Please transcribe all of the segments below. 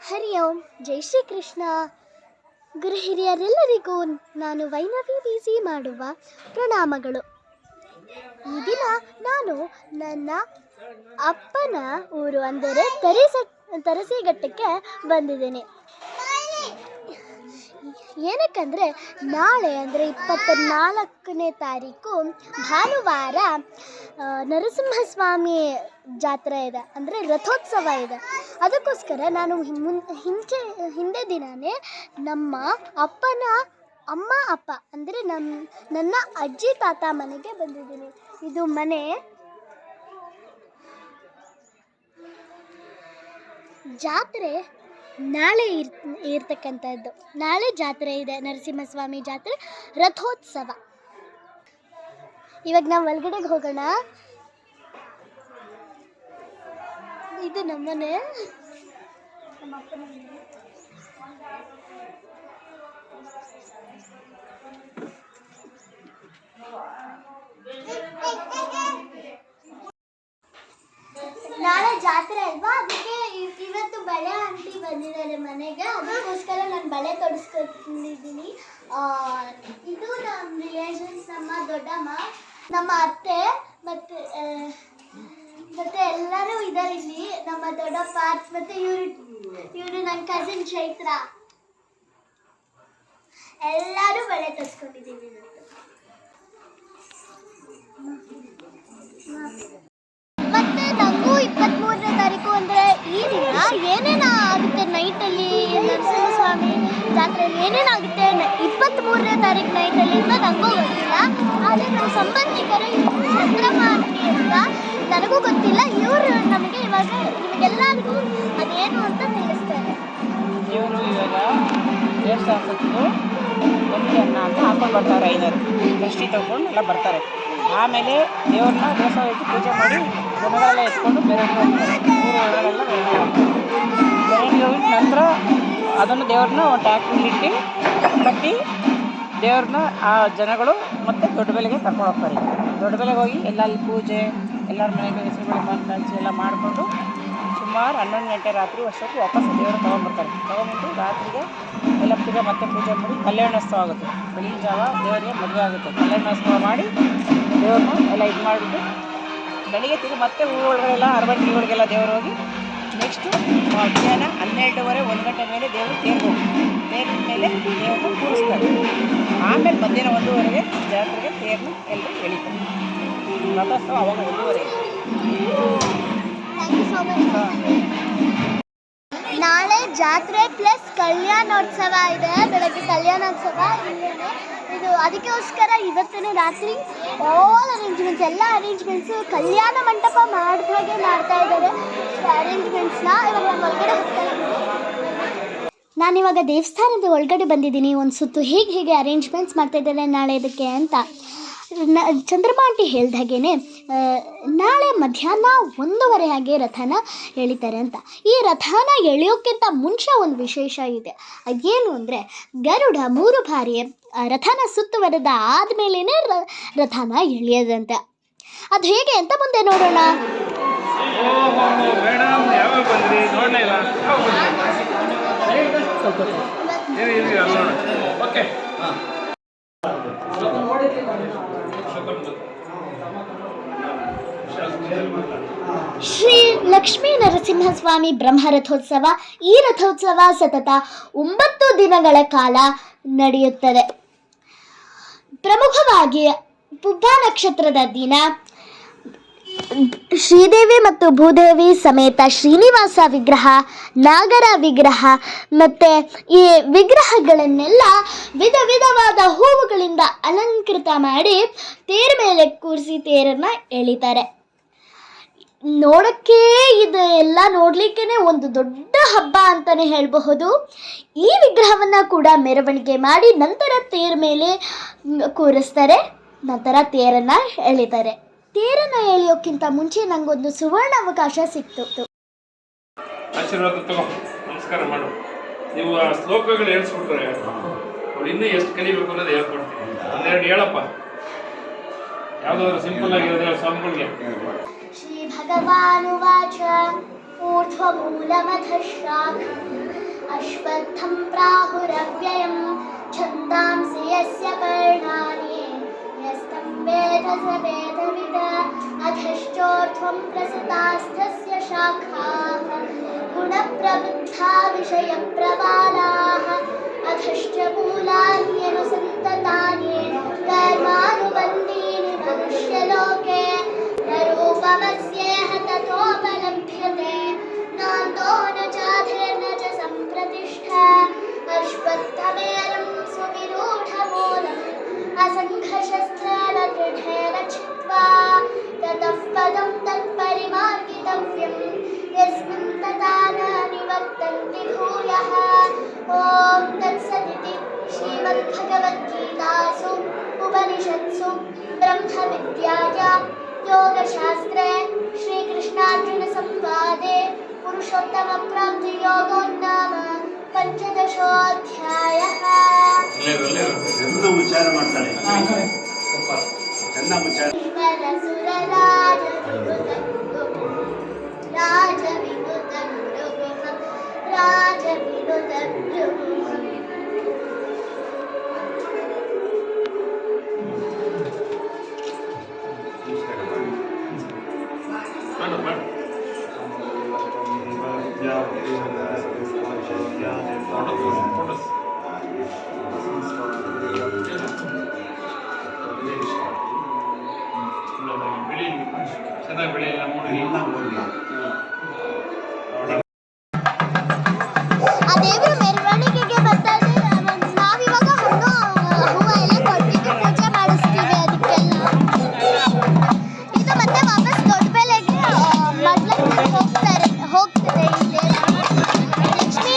ಹರಿ ಓಂ, ಜೈ ಶ್ರೀ ಕೃಷ್ಣ. ಗುರು ಹಿರಿಯರೆಲ್ಲರಿಗೂ ನಾನು ವೈನವಿ ಬಿಸಿ ಮಾಡುವ ಪ್ರಣಾಮಗಳು. ಈ ದಿನ ನಾನು ನನ್ನ ಅಪ್ಪನ ಊರು ಅಂದರೆ ತರಸಿಘಟ್ಟಕ್ಕೆ ಬಂದಿದ್ದೇನೆ. ಏನಕ್ಕಂದರೆ ನಾಳೆ ಅಂದರೆ 24ನೇ ತಾರೀಕು ಭಾನುವಾರ ನರಸಿಂಹಸ್ವಾಮಿ ಜಾತ್ರೆ ಇದೆ, ಅಂದರೆ ರಥೋತ್ಸವ ಇದೆ. ಅದಕ್ಕೋಸ್ಕರ ನಾನು ಹಿಂದೆ ದಿನವೇ ನಮ್ಮ ಅಪ್ಪನ ಅಪ್ಪ ಅಂದರೆ ನನ್ನ ಅಜ್ಜಿ ತಾತ ಮನೆಗೆ ಬಂದಿದ್ದೀನಿ. ಇದು ಮನೆ. ಜಾತ್ರೆ ನಾಳೆ ಇರ್ತಕ್ಕಂಥದ್ದು. ನಾಳೆ ಜಾತ್ರೆ ಇದೆ, ನರಸಿಂಹಸ್ವಾಮಿ ಜಾತ್ರೆ ರಥೋತ್ಸವ. ಇವಾಗ ನಾವು ಒಳಗಡೆಗೆ ಹೋಗೋಣ. ಇದು ನಮ್ಮನೆ, ನಮ್ಮ ಅಪ್ಪನ ಮನೆ. ನಾಳೆ ಜಾತ್ರೆ ಅಲ್ವಾ, ಅದಕ್ಕೆ ಇವತ್ತು ಬಳೆ ಆಂಟಿ ಬಂದಿದ್ದಾರೆ ಮನೆಗೆ. ಅದಕ್ಕೋಸ್ಕರ ನಾನು ಬಳೆ ತೊಡಿಸ್ಕೊಂಡಿದ್ದೀನಿ. ಇದು ನಮ್ಮ ರಿಲೇಷನ್ಸ್, ನಮ್ಮ ದೊಡ್ಡಮ್ಮ, ನಮ್ಮ ಅತ್ತೆ ಮತ್ತು ಎಲ್ಲರೂ ಇದ್ದಾರೆ ಇಲ್ಲಿ. ನಮ್ಮ ದೊಡ್ಡಪ್ಪ ಮತ್ತು ಇವರು ನನ್ನ ಕಸಿನ್ ಚೈತ್ರ. ಎಲ್ಲರೂ ಬಳೆ ತೊಡಿಸ್ಕೊಂಡಿದ್ದೀವಿ. ಮತ್ತೆ ನನಗೂ 23ನೇ ತಾರೀಕು ಅಂದರೆ ಈ ದಿನ ಏನೇನು ಆಗುತ್ತೆ ನೈಟಲ್ಲಿ, ನರಸಿಂಹಸ್ವಾಮಿ ಜಾತ್ರೆಯಲ್ಲಿ ಏನೇನಾಗುತ್ತೆ 23ನೇ ತಾರೀಕು ನೈಟಲ್ಲಿ ಅಂತ ನನಗೂ ಗೊತ್ತಿಲ್ಲ. ಆದರೆ ನಮ್ಮ ಸಂಬಂಧಿಕರು ಚಂದ್ರಮ್ಮ ಆಂಟಿ ಅಂತ, ನನಗೂ ಗೊತ್ತಿಲ್ಲ. ಇವರು ನಮಗೆ ನಿಮಗೆಲ್ಲರಿಗೂ ಅದೇನು ಅಂತ ತಿಳಿಸ್ತಾರೆ. ಇವರು ಇವಾಗ ದೇವಸ್ಥಾನಕ್ಕೂ ಒಂದು ಅನ್ನ ಅಂತ ಹಾಕೊಂಡು ಬರ್ತಾರೆ. 5 ದೃಷ್ಟಿ ತಗೊಂಡು ಎಲ್ಲ ಬರ್ತಾರೆ. ಆಮೇಲೆ ದೇವ್ರನ್ನ ದೇವಸ್ಥಾನ ಇಟ್ಟು ಪೂಜೆ ಮಾಡಿ ಜನಗಳೆಲ್ಲ ಎತ್ಕೊಂಡು ಮೆರವಣಿಗೆ ಹೋಗ್ತಾರೆ. ಊರುಗಳೆಲ್ಲ ಮೆರವಣಿಗೆ ಹೋಗಿದ ನಂತರ ಅದನ್ನು ದೇವ್ರನ್ನ ಒಂದು ಟ್ಯಾಕ್ಟ್ರಿಲಿಟ್ಟು ಕಟ್ಟಿ ದೇವ್ರನ್ನ ಆ ಜನಗಳು ಮತ್ತು ದೊಡ್ಡಬೆಲೆಗೆ ಕರ್ಕೊಂಡು ಹೋಗ್ತಾರೆ. ದೊಡ್ಡಬೆಲೆಗೆ ಹೋಗಿ ಎಲ್ಲ ಅಲ್ಲಿ ಪೂಜೆ, ಎಲ್ಲರ ಮನೆಗೆ ಹೆಸರುಗಳು ಹಂಚಿ ಎಲ್ಲ ಮಾಡಿಕೊಂಡು ಸುಮಾರು 11 ಗಂಟೆ ರಾತ್ರಿ ವರ್ಷಕ್ಕೆ ವಾಪಸ್ ದೇವರು ತೊಗೊಂಡ್ಬಂದು ರಾತ್ರಿಗೆ ಎಲ್ಲ ಮತ್ತೆ ಪೂಜೆ ಮಾಡಿ ಕಲ್ಯಾಣೋತ್ಸವ ಆಗುತ್ತೆ. ಬೆಳಗಿನ ಜಾವ ದೇವರಿಗೆ ಮದುವೆ ಆಗುತ್ತೆ. ಕಲ್ಯಾಣೋತ್ಸವ ಮಾಡಿ ದೇವ್ರನ್ನ ಎಲ್ಲ ಇದು ಮಾಡಿಬಿಟ್ಟು ಬೆಳಿಗ್ಗೆ ತಿರುಗಿ ಮತ್ತೆ ಊರುಗಳಿಗೆಲ್ಲ ಅರವಟ್ಟಿಗಳಿಗೆಲ್ಲ ದೇವರು ಹೋಗಿ ನೆಕ್ಸ್ಟು ಮಧ್ಯಾಹ್ನ 12:30 1 ಗಂಟೆ ಮೇಲೆ ದೇವರು ತೇರಿನ ಮೇಲೆ ದೇವ್ರನ್ನ ಕೂರಿಸ್ತಾರೆ. ಆಮೇಲೆ ಮಧ್ಯಾಹ್ನ 1:30ಗೆ ಜಾತ್ರೆಗೆ ತೇರನ್ನ ಎಲ್ಲರೂ ಎಳಿತಾರೆ. ರಥೋತ್ಸವ ಅವಾಗ 1:30. ನಾಳೆ ಜಾತ್ರೆ ಪ್ಲಸ್ ಕಲ್ಯಾಣೋತ್ಸವ ಇದೆ. ಬೆಳಗ್ಗೆ ಕಲ್ಯಾಣೋತ್ಸವ ಇದು. ಅದಕ್ಕೋಸ್ಕರ ಇವತ್ತಿನ ರಾತ್ರಿ ಆಲ್ ಅರೇಂಜ್ಮೆಂಟ್ಸ್, ಎಲ್ಲ ಅರೇಂಜ್ಮೆಂಟ್ಸು ಕಲ್ಯಾಣ ಮಂಟಪ ಮಾಡಿದಾಗೆ ಮಾಡ್ತಾ ಇದ್ದಾರೆ ಅರೇಂಜ್ಮೆಂಟ್ಸ್ನ. ಇವಾಗ ನಾನು ಒಳಗಡೆ ಹೋಗ್ತಾ ಇದ್ದೀನಿ. ನಾನಿವಾಗ ದೇವಸ್ಥಾನದ ಒಳಗಡೆ ಬಂದಿದ್ದೀನಿ. ಒಂದು ಸುತ್ತು ಹೇಗೆ ಅರೇಂಜ್ಮೆಂಟ್ಸ್ ಮಾಡ್ತಾ ಇದ್ದಾರೆ ನಾಳೆ ಇದಕ್ಕೆ ಅಂತ. ಚಂದ್ರಮ್ಮ ಆಂಟಿ ಹೇಳ್ದಾಗೇ ನಾಳೆ ಮಧ್ಯಾಹ್ನ 1:30 ಹಾಗೆ ರಥನ ಎಳಿತಾರೆ ಅಂತ. ಈ ರಥನ ಎಳೆಯೋಕ್ಕಿಂತ ಮುಂಚೆ ಒಂದು ವಿಶೇಷ ಇದೆ. ಅದೇನು ಅಂದರೆ ಗರುಡ 3 ಬಾರಿ ರಥನ ಸುತ್ತುವರೆದ ಆದಮೇಲೆ ರಥನ ಎಳೆಯೋದಂತೆ. ಅದು ಹೇಗೆ ಅಂತ ಮುಂದೆ ನೋಡೋಣ. ಶ್ರೀ ಲಕ್ಷ್ಮೀ ನರಸಿಂಹಸ್ವಾಮಿ ಬ್ರಹ್ಮರಥೋತ್ಸವ. ಈ ರಥೋತ್ಸವ ಸತತ 9 ದಿನಗಳ ಕಾಲ ನಡೆಯುತ್ತದೆ. ಪ್ರಮುಖವಾಗಿ ಪುಬ್ಬ ನಕ್ಷತ್ರದ ದಿನ ಶ್ರೀದೇವಿ ಮತ್ತು ಭೂದೇವಿ ಸಮೇತ ಶ್ರೀನಿವಾಸ ವಿಗ್ರಹ, ನಾಗರ ವಿಗ್ರಹ ಮತ್ತು ಈ ವಿಗ್ರಹಗಳನ್ನೆಲ್ಲ ವಿಧವಾದ ಹೂವುಗಳಿಂದ ಅಲಂಕೃತ ಮಾಡಿ ತೇರ ಮೇಲೆ ಕೂರಿಸಿ ತೇರನ್ನು ಎಳಿತಾರೆ. ನೋಡೋಕ್ಕೆ ಇದೆಲ್ಲ ನೋಡಲಿಕ್ಕೇ ಒಂದು ದೊಡ್ಡ ಹಬ್ಬ ಅಂತಲೇ ಹೇಳಬಹುದು. ಈ ವಿಗ್ರಹವನ್ನು ಕೂಡ ಮೆರವಣಿಗೆ ಮಾಡಿ ನಂತರ ತೇರ ಮೇಲೆ ಕೂರಿಸ್ತಾರೆ, ನಂತರ ತೇರನ್ನು ಎಳಿತಾರೆ. ತೇರನ್ನು ಎಳೆಯೋಕ್ಕಿಂತ ಮುಂಚೆ ನನಗೊಂದು ಸುವರ್ಣ ಅವಕಾಶ ಸಿಕ್ತು. ಆಶೀರ್ವಾದ ತಗೋ, ನಮಸ್ಕಾರ ಮಾಡು. ನೀವು ಆ ಶ್ಲೋಕಗಳು ಹೇಳ್ಸ್ಬಿಟ್ರೆ ಅವ್ರು ಇನ್ನೂ ಎಷ್ಟು ಕಲಿಬೇಕು ಅನ್ನೋದು ಹೇಳ್ಕೊಡ್ತೀನಿ. ಒಂದೆರಡು ಹೇಳಪ್ಪ, ಯಾವುದಾದ್ರು ಸಿಂಪಲ್ ಆಗಿರೋದು ಸ್ವಾಮಿಗಳಿಗೆ. ಶ್ರೀ ಭಗವಾನುವಾಚ ऊर्ध्वमूलमधः शाखम् अश्वत्थं प्राहुरव्ययं छन्दांसि यस्य पर्णानि यस्तं वेद स वेदविद अधश्चोर्ध्वं प्रसृतास्तस्य शाखाः गुणप्रवृद्धा विषयप्रवालाः अधश्च मूलान्यनुसन्ततानि कर्मानुबन्धीनि मनुष्यलोके न रूपमस्येह ततोपलभ्यते नान्तो न चाधिर्न च सम्प्रतिष्ठा अश्वत्थमेनं सुविरूढमूलम् असङ्घशस्त्रेण दृढेन छित्त्वा ततः पदं तत्परिमार्गितव्यं यस्मिन् तथा न निवर्तन्ति भूयः ॐ तत्सदिति श्रीमद्भगवद्गीतासु उपनिषत्सु ब्रह्मविद्यायां योगशास्त्रे श्रीकृष्णार्जुनसंवादे पुरुषोत्तमप्राप्तियोगो नाम पञ्चदशोऽध्यायः. ಉಚ್ಚಾರ ಮಾಡ್ತಾಳೆ ಚೆನ್ನಾಗಿ ಉಚ್ಚಾರ ಮಾಡು ಮಾಡು ಫೋಟೋಸ್ ಬೆಳಿ ಚೆನ್ನಾಗಿ ಬೆಳೆಯಲ್ಲ ನೋಡಿ ಆ ದೇವರ ಮೆರವಣಿಗೆಗೆ ಬರ್ತಾ ಇದೆ. ನಾವಿವಾಗ ಹೂವು ಎಲ್ಲ ಕೊಟ್ಟಿಗೆ ಪೂಜೆ ಮಾಡಿಸ್ತೀವಿ ಅದಕ್ಕೆಲ್ಲ. ಇದು ಮತ್ತೆ ವಾಪಸ್ ದೊಡ್ಡ ಬೆಲೆಗೆ ಮಡ್ಲಕ್ಕೆ ಹೋಗ್ತದೆ ಈ ದೇವ ಲಕ್ಷ್ಮೀ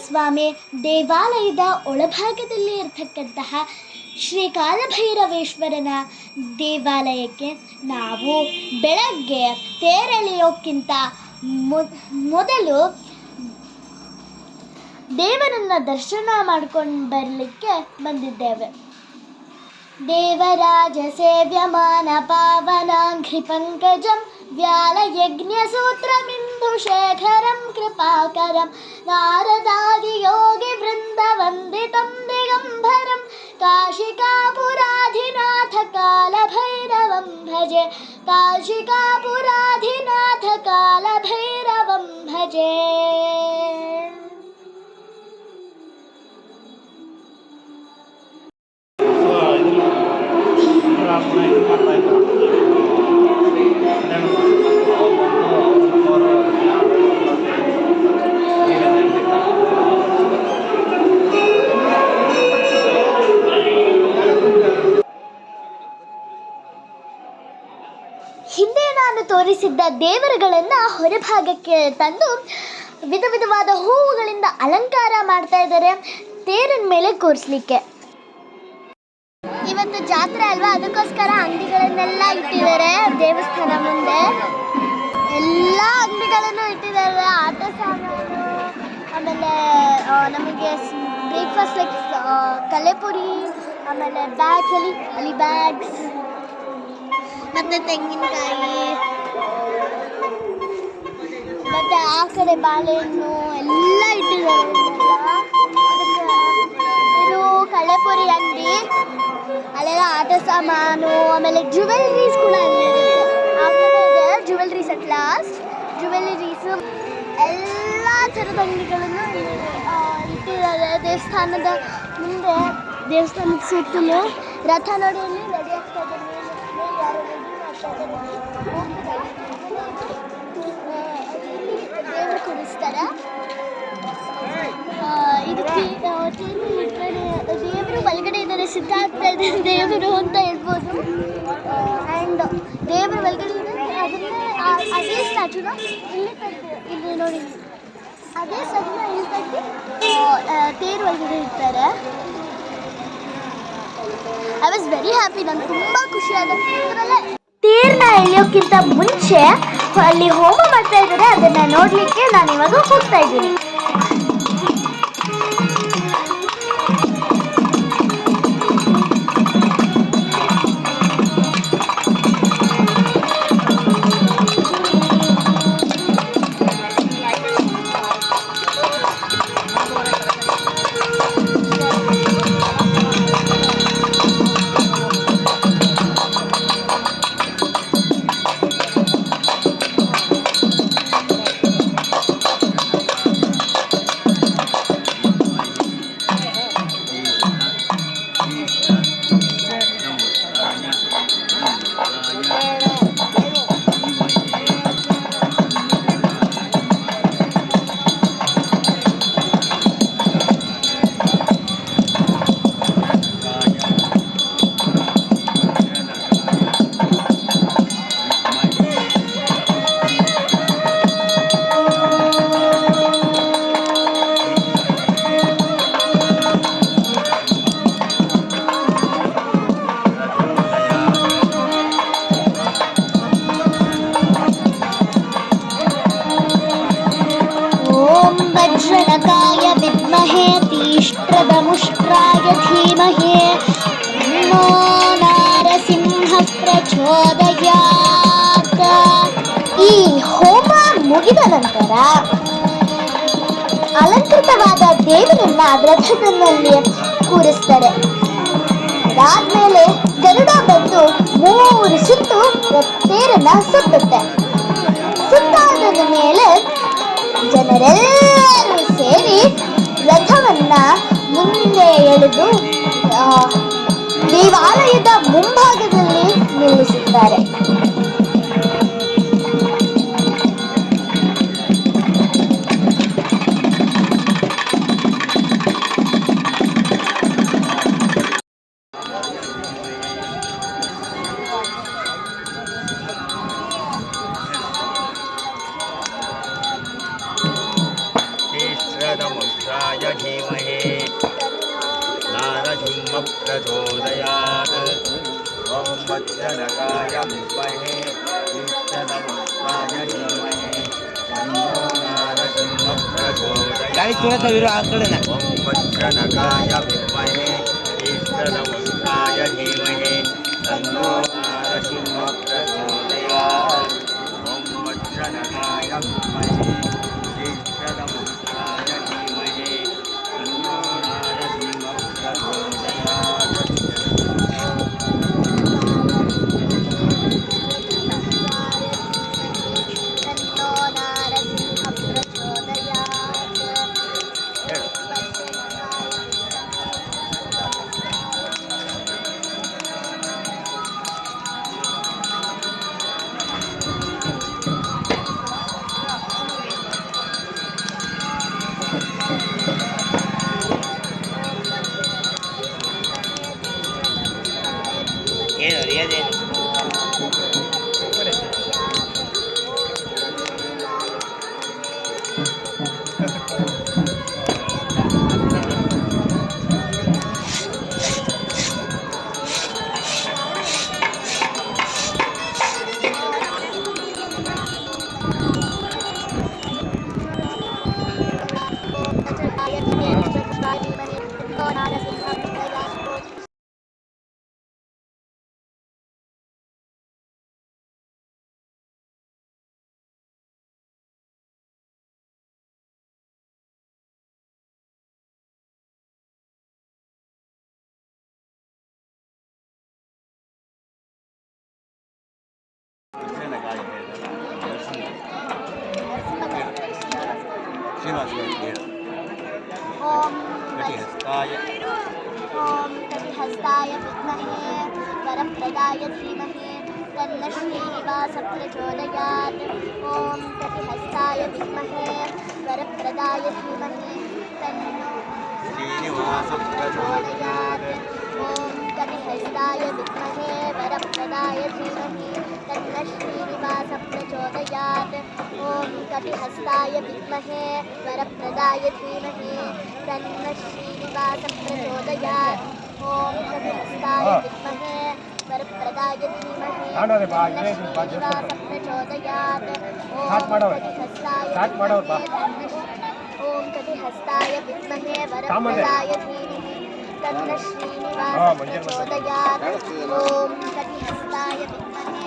ಸ್ವಾಮಿ ದೇವಾಲಯದ ಒಳಭಾಗದಲ್ಲಿ ಇರತಕ್ಕಂತಹ ಶ್ರೀ ಕಾಲಭೈರವೇಶ್ವರನ ದೇವಾಲಯಕ್ಕೆ ನಾವು ಬೆಳಗ್ಗೆ ತೇರೆಳೆಯೋಕ್ಕಿಂತ ಮೊದಲು ದೇವರನ್ನ ದರ್ಶನ ಮಾಡ್ಕೊಂಡು ಬರಲಿಕ್ಕೆ ಬಂದಿದ್ದೇವೆ. ದೇವರಾಜ ಸೇವ್ಯಮಾನ ಪಾವನಾಂಘ್ರಿ ಪಂಕಜಂ ವ್ಯಾಲಯಜ್ಞಸೂತ್ರಮಿಂದುಶೇಖರಂ ಕೃಪಾಕರಂ ನಾರದಾದಿಯೋಗಿ ವೃಂದ ವಂದಿತಂ ದಿಗಂಬರಂ ಕಾಶಿಕಾಪುರಾಧಿನಾಥ ಕಾಲಭೈರವಂ ಭಜೆ ಕಾಶಿಕಾಪುರಾಧಿನಾಥ ಕಾಲಭೈರವಂ ಭಜೆ. ಹಿಂದೆ ನಾನು ತೋರಿಸಿದ್ದ ದೇವರುಗಳನ್ನು ಹೊರಭಾಗಕ್ಕೆ ತಂದು ವಿಧ ವಿಧವಾದ ಹೂವುಗಳಿಂದ ಅಲಂಕಾರ ಮಾಡ್ತಾ ಇದ್ದಾರೆ ತೇರಿನ ಮೇಲೆ ಕೂರಿಸ್ಲಿಕ್ಕೆ. ಇವತ್ತು ಜಾತ್ರೆ ಅಲ್ವಾ, ಅದಕ್ಕೋಸ್ಕರ ಅಂಗಡಿಗಳನ್ನೆಲ್ಲ ಇಟ್ಟಿದ್ದಾರೆ ದೇವಸ್ಥಾನ ಮುಂದೆ. ಎಲ್ಲ ಅಂಗಡಿಗಳನ್ನು ಇಟ್ಟಿದ್ದಾರೆ, ಆಟ ಸಾಮಾನು, ಆಮೇಲೆ ನಮಗೆ ಬ್ರೇಕ್ಫಾಸ್ಟ್ ಲೈಕ್ ಕಲೆಪುರಿ, ಆಮೇಲೆ ಬ್ಯಾಗ್ಸ್ ಅಲ್ಲಿ ಬ್ಯಾಗ್ಸ್ ಮತ್ತು ತೆಂಗಿನಕಾಯಿ, ಮತ್ತು ಆ ಕಡೆ ಬಾಳೆಹಣ್ಣು ಎಲ್ಲ ಇಟ್ಟಿದ್ದಾರೆ. ಇದು ಕಲೆಪುರಿ ಅಂಗಡಿ, ಅಲ್ಲೆಲ್ಲ ಆಟ ಸಾಮಾನು, ಆಮೇಲೆ ಜುವೆಲ್ರೀಸ್ ಕೂಡ ಅಲ್ಲಿರುತ್ತೆ. ಆ ಕಡೆ ಇದೆ ಜುವೆಲ್ರೀಸ್ ಅಟ್ ಲಾಸ್ಟ್. ಜುವೆಲ್ರೀಸು ಎಲ್ಲ ಥರದ ಅಂಗಡಿಗಳನ್ನು ಇಟ್ಟಿದ್ದಾರೆ. ದೇವಸ್ಥಾನದ ಮುಂದೆ, ದೇವಸ್ಥಾನದ ಸುತ್ತಲೂ ರಥ ನೋಡಿ ಅಲ್ಲಿ ರೆಡಿ ಆಗ್ತಾ ಇದ್ದಾರೆ. ಯಾರು ರೆಡಿ ಮಾಡ್ತಾ ಇದ್ದಾರೆ, ದೇವರು ಕೂರಿಸ್ತಾರೆ. ಇದಕ್ಕೆ ದೇವರು ಅಂತ ಹೇಳ್ಬೋದು. ಆ್ಯಂಡ್ ದೇವರು ಒಳಗಡೆ ಅದನ್ನೇ ಅದೇ ಸ್ಟ್ಯಾಚುನ ಇಲ್ಲಿ ತೆಗ್ದು ಇಲ್ಲಿ ನೋಡಿ ಅದೇ ಸ್ಟ್ಯಾಚುನ ಇಲ್ಲಿ ತೆಗ್ದು ತೇರು ಒಳಗಡೆ ಇರ್ತಾರೆ. I was very happy. ನಂಗೆ ತುಂಬ ಖುಷಿಯಾದ. ತೇರನ್ನ ಎಳೆಯೋಕ್ಕಿಂತ ಮುಂಚೆ ಅಲ್ಲಿ ಹೋಮ ಮಾಡ್ತಾ ಇದ್ದಾರೆ. ಅದನ್ನು ನೋಡಲಿಕ್ಕೆ ನಾನು ಇವಾಗ ಹೋಗ್ತಾ ಇದ್ದೀನಿ. वज्रनकाय विद्महे तीष्ट्रदमुष्ट्राय धीमहि तन्नो नारसिंह प्रचोदयात्. ಈ ಹೋಮ ಮುಗಿದ ನಂತರ ಅಲಂಕೃತವಾದ ದೇವರನ್ನ ರಥದಲ್ಲಿ ಕೂರಿಸ್ತಾರೆ. ಅದಾದ್ಮೇಲೆ ಗರುಡ ಬಂದು 3 ಸುತ್ತು ತೇರನ್ನ ಸುತ್ತುತ್ತೆ. ಸುತ್ತಾದ ಮೇಲೆ ಜನರೆಲ್ಲರೂ ಸೇರಿ ರಥವನ್ನ ಮುಂದೆ ಎಳೆದು ದೇವಾಲಯದ ಮುಂಭಾಗದಲ್ಲಿ ನಿಲ್ಲಿಸುತ್ತಾರೆ. तीष्ट्रदमुष्ट्राय धीमहि नारसिंह प्रचोदयात्. ॐ वज्रनकाय विद्महे तीष्ट्रदमुष्ट्राय धीमहि तन्नो नारसिंह प्रचोदयात्. ॐ वज्रनकाय विद्महे तीष्ट्रदमुष्ट्राय धीमहि तन्नो नारसिंह प्रचोदयात्. ॐ वज्रनकाय विद्महे तीष्ट्रदमुष्ट्राय धीमहि तन्नो नारसिंह प्रचोदयात्. तन्नो नारसिंह प्रचोदयात्. ಏನು ಅದೇನು कटिहस्ताय विद्महे वरप्रदाय धीमहि तन्नः श्रीनिवासः प्रचोदयात्. ॐ कटिहस्ताय विद्महे वरप्रदाय धीमहि तन्नो श्रीनिवासः प्रचोदयात्. ॐ कटिहस्ताय हस्ताय विद्महे वरप्रदाय धीमहि तन्नः श्रीनिवासः प्रचोदयात् ॐ कटिहस्ताय विद्महे वरप्रदाय धीमहि तन्नः श्रीनिवासः प्रचोदयात् ॐ कटिहस्ताय विद्महे वरप्रदाय धीमहि तन्नः श्रीनिवासः प्रचोदयात् ॐ कटिहस्ताय विद्महे वरप्रदाय धीमहि तन्नः श्रीनिवासः प्रचोदयात् ॐ कटिहस्ताय विद्महे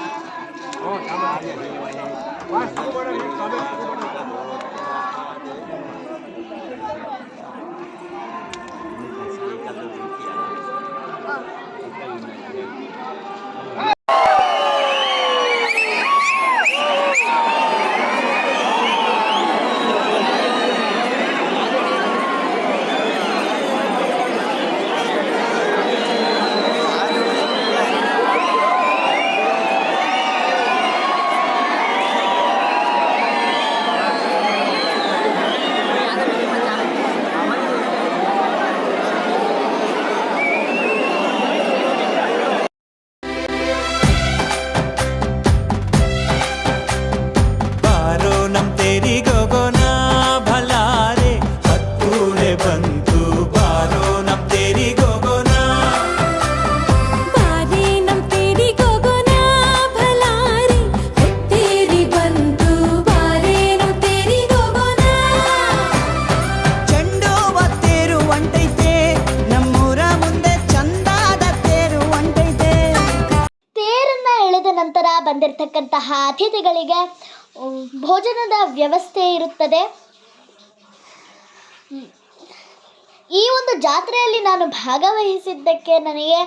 ನಂತರ ಬಂದಿರತಕ್ಕಂತಹ ಅತಿಥಿಗಳಿಗೆ ಭೋಜನದ ವ್ಯವಸ್ಥೆ ಇರುತ್ತದೆ. ಈ ಒಂದು ಜಾತ್ರೆಯಲ್ಲಿ ನಾನು ಭಾಗವಹಿಸಿದ್ದಕ್ಕೆ ನನಗೆ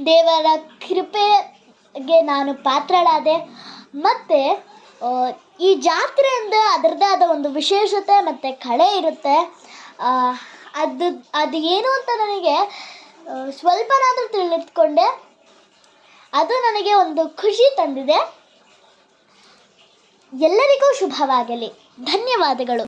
ದೇವರ ಕೃಪೆಗೆ ನಾನು ಪಾತ್ರಳಾದೆ. ಮತ್ತು ಈ ಜಾತ್ರೆ ಅಂದರೆ ಅದರದ್ದೇ ಆದ ಒಂದು ವಿಶೇಷತೆ ಮತ್ತು ಕಳೆ ಇರುತ್ತೆ. ಅದು ಏನು ಅಂತ ನನಗೆ ಸ್ವಲ್ಪನಾದರೂ ತಿಳಿದುಕೊಂಡೆ. ಅದು ನನಗೆ ಒಂದು ಖುಷಿ ತಂದಿದೆ. ಎಲ್ಲರಿಗೂ ಶುಭವಾಗಲಿ. ಧನ್ಯವಾದಗಳು.